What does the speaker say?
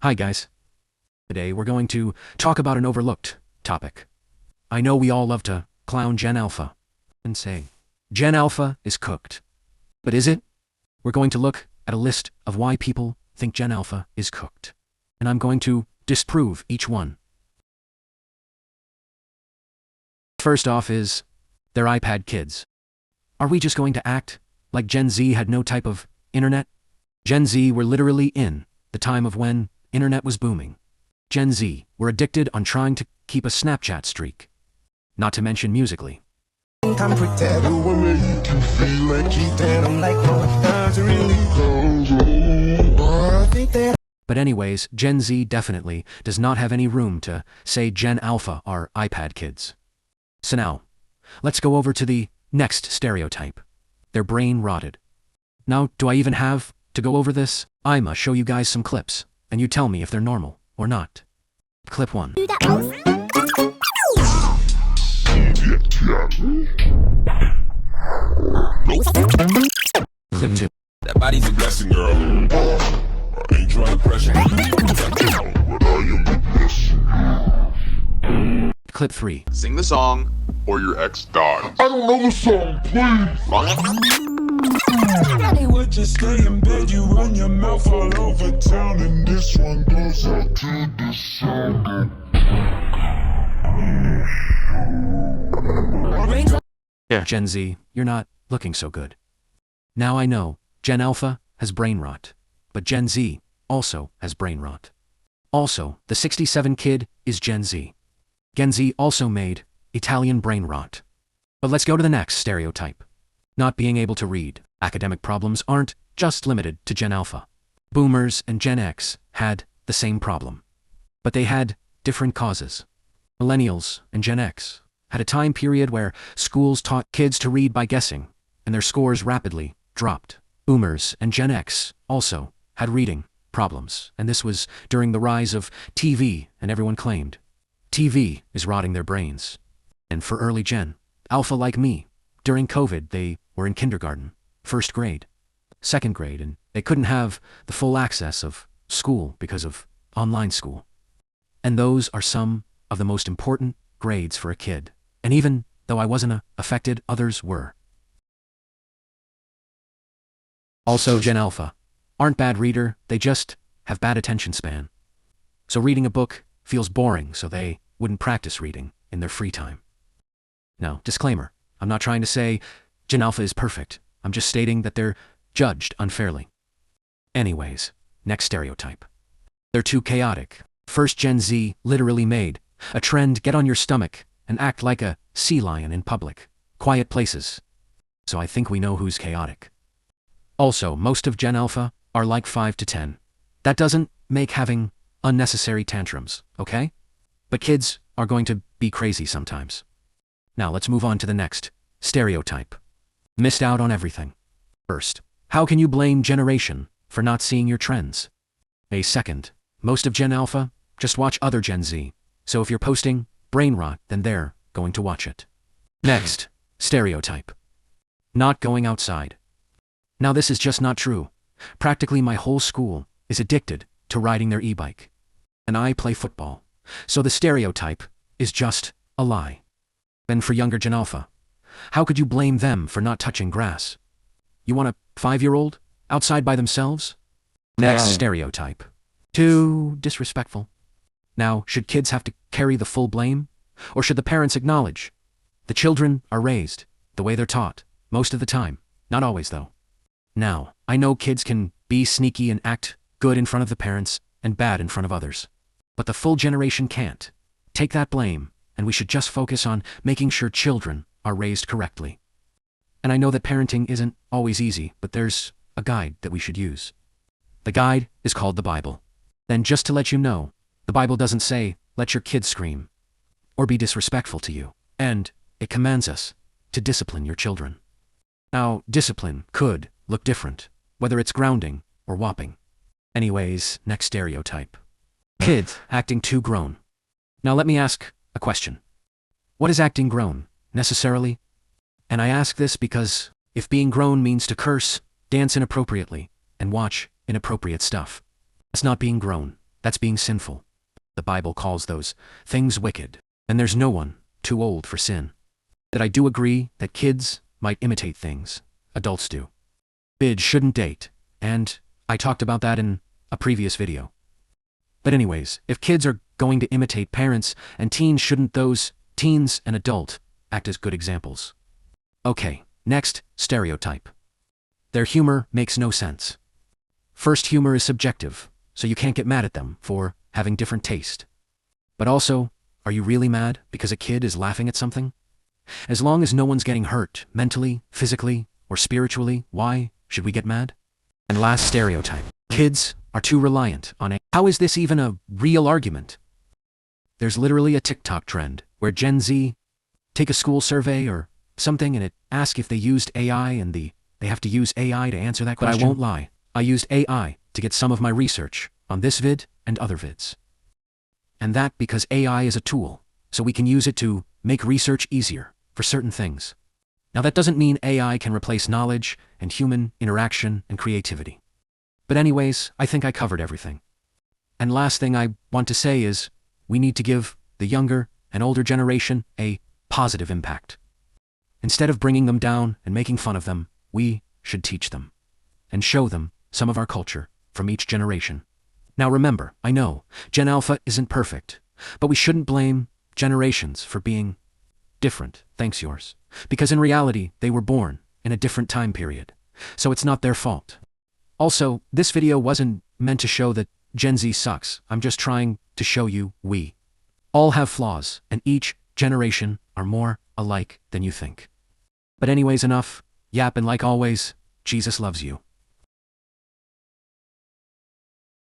Hi guys. Today we're going to talk about an overlooked topic. I know we all love to clown Gen Alpha and say, Gen Alpha is cooked. But is it? We're going to look at a list of why people think Gen Alpha is cooked. And I'm going to disprove each one. First off is, they're iPad kids. Are we just going to act like Gen Z had no type of internet? Gen Z were literally in the time of when internet was booming. Gen Z were addicted on trying to keep a Snapchat streak. Not to mention musically. But anyways, Gen Z definitely does not have any room to say Gen Alpha are iPad kids. So now, let's go over to the next stereotype. They're brain rotted. Now, do I even have to go over this? I'ma show you guys some clips, and you tell me if they're normal or not. Clip 1. Clip 2. That body's a blessing, girl. I ain't trying to pressure. But I am the best. Clip 3. Sing the song, or your ex dies. I don't know the song, please. Would just stay in bed, you run your mouth all over town, and this one goes out to the sound. Yeah, Gen Z, you're not looking so good. Now I know, Gen Alpha has brain rot, but Gen Z also has brain rot. Also, the 67 kid is Gen Z. Gen Z also made Italian brain rot. But let's go to the next stereotype. Not being able to read. Academic problems aren't just limited to Gen Alpha. Boomers and Gen X had the same problem. But they had different causes. Millennials and Gen X had a time period where schools taught kids to read by guessing, and their scores rapidly dropped. Boomers and Gen X also had reading problems, and this was during the rise of TV, and everyone claimed TV is rotting their brains. And for early Gen Alpha like me, during COVID they were in kindergarten, first grade, second grade, and they couldn't have the full access of school because of online school. And those are some of the most important grades for a kid. And even though I wasn't affected, others were. Also, Gen Alpha aren't bad reader, they just have bad attention span. So reading a book feels boring, so they wouldn't practice reading in their free time. Now, disclaimer, I'm not trying to say Gen Alpha is perfect. I'm just stating that they're judged unfairly. Anyways, next stereotype. They're too chaotic. First Gen Z literally made a trend: get on your stomach and act like a sea lion in public, quiet places. So I think we know who's chaotic. Also, most of Gen Alpha are like 5 to 10. That doesn't make having unnecessary tantrums, okay? But kids are going to be crazy sometimes. Now let's move on to the next stereotype. Missed out on everything. First, how can you blame generation for not seeing your trends? A second, most of Gen Alpha just watch other Gen Z, so if you're posting brain rot, then they're going to watch it. Next stereotype. Not going outside. Now this is just not true. Practically my whole school is addicted to riding their e-bike. And I play football. So the stereotype is just a lie. And for younger Gen Alpha, how could you blame them for not touching grass? You want a 5-year-old outside by themselves? Next stereotype. Too disrespectful. Now, should kids have to carry the full blame? Or should the parents acknowledge? The children are raised the way they're taught, most of the time. Not always, though. Now, I know kids can be sneaky and act good in front of the parents and bad in front of others. But the full generation can't. Take that blame, and we should just focus on making sure children are raised correctly. And I know that parenting isn't always easy, but there's a guide that we should use. The guide is called the Bible. Then just to let you know, the Bible doesn't say, let your kids scream or be disrespectful to you, and it commands us to discipline your children. Now, discipline could look different, whether it's grounding or whopping. Anyways, next stereotype. Kids acting too grown. Now let me ask a question. What is acting grown, necessarily? And I ask this because if being grown means to curse, dance inappropriately, and watch inappropriate stuff, that's not being grown. That's being sinful. The Bible calls those things wicked, and there's no one too old for sin. That I do agree that kids might imitate things adults do. Kids shouldn't date, and I talked about that in a previous video. But anyways, if kids are going to imitate parents and teens, shouldn't those teens and adult act as good examples? Okay, next, stereotype. Their humor makes no sense. First, humor is subjective, so you can't get mad at them for having different taste. But also, are you really mad because a kid is laughing at something? As long as no one's getting hurt, mentally, physically, or spiritually, why should we get mad? And last, stereotype. Kids are too reliant on AI. How is this even a real argument? There's literally a TikTok trend where Gen Z take a school survey or something and it asks if they used AI and they have to use AI to answer that question. But I won't lie, I used AI to get some of my research on this vid and other vids. And that because AI is a tool, so we can use it to make research easier for certain things. Now that doesn't mean AI can replace knowledge and human interaction and creativity. But anyways, I think I covered everything. And last thing I want to say is, we need to give the younger and older generation a positive impact. Instead of bringing them down and making fun of them, we should teach them and show them some of our culture from each generation. Now remember, I know, Gen Alpha isn't perfect, but we shouldn't blame generations for being different, thanks yours. Because in reality, they were born in a different time period, so it's not their fault. Also, this video wasn't meant to show that Gen Z sucks. I'm just trying to show you we all have flaws, and each generation are more alike than you think. But anyways, enough yap, and like always, Jesus loves you.